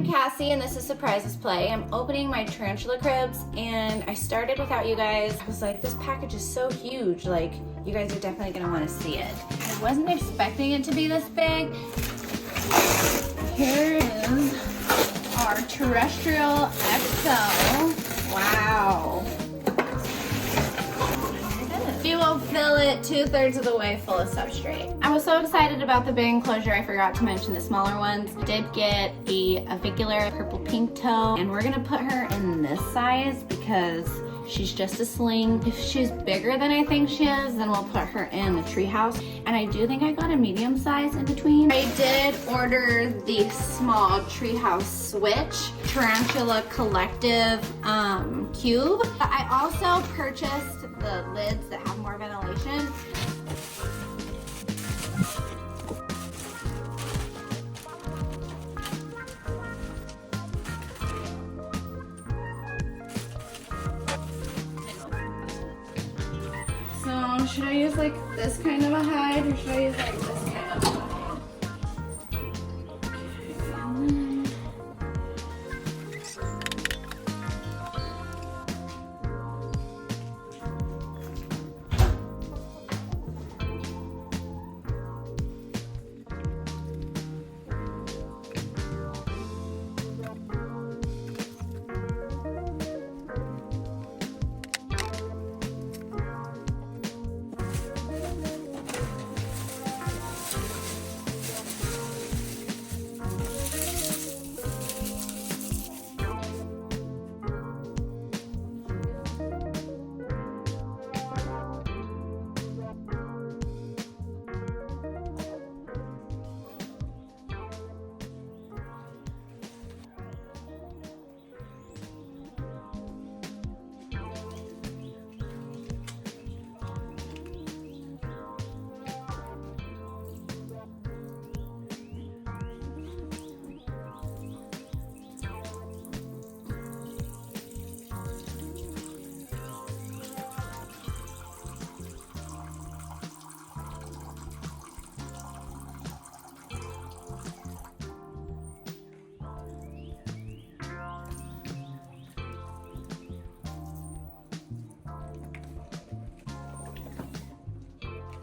I'm Cassie and this is Surprises Play. I'm opening my tarantula cribs and I started without you guys. I was like, this package is so huge, like you guys are definitely gonna wanna see it. I wasn't expecting it to be this big. Here is our Terrestrial XL. Wow. We will fill it 2/3 of the way full of substrate. I was so excited about the big enclosure, I forgot to mention the smaller ones. Did get a avicular purple pink toe, and we're gonna put her in this size because she's just a sling. If she's bigger than I think she is, then we'll put her in the treehouse. And I do think I got a medium size in between. I did order the small treehouse switch, Tarantula Collective cube. I also purchased the lids that have more ventilation. So should I use like this kind of a hide or should I use like this kind of a hide?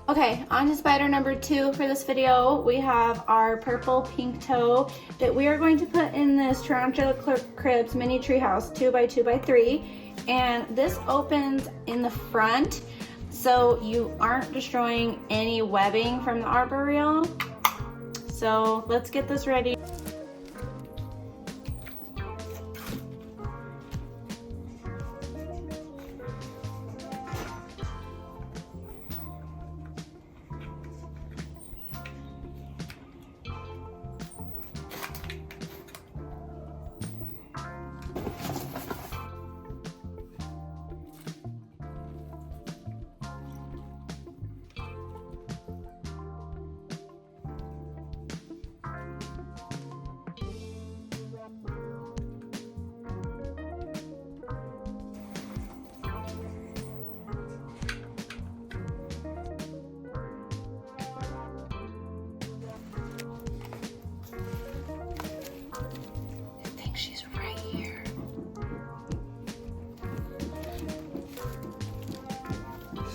Okay, on to spider number 2 for this video. We have our purple pink toe that we are going to put in this Tarantula Cribs mini treehouse 2x2x3. And this opens in the front, so you aren't destroying any webbing from the arboreal. So let's get this ready.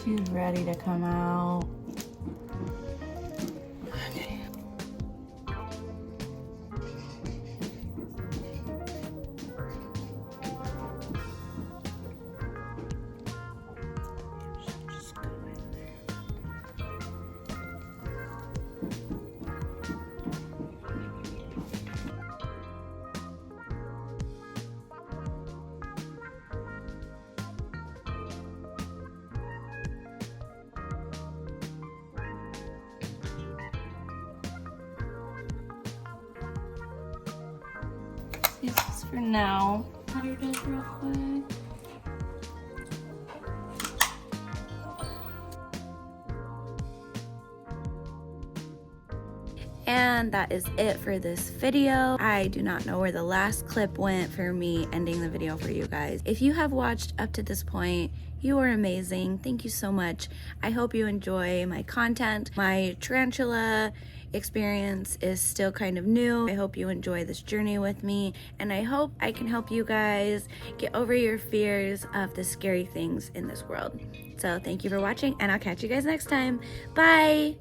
She's ready to come out. Okay. Just go in there. This is for now. Water this real quick. And that is it for this video. I do not know where the last clip went for me ending the video for you guys. If you have watched up to this point, you are amazing. Thank you so much. I hope you enjoy my content, my tarantula, experience is still kind of new. I hope you enjoy this journey with me, and I hope I can help you guys get over your fears of the scary things in this world. So thank you for watching, and I'll catch you guys next time. Bye!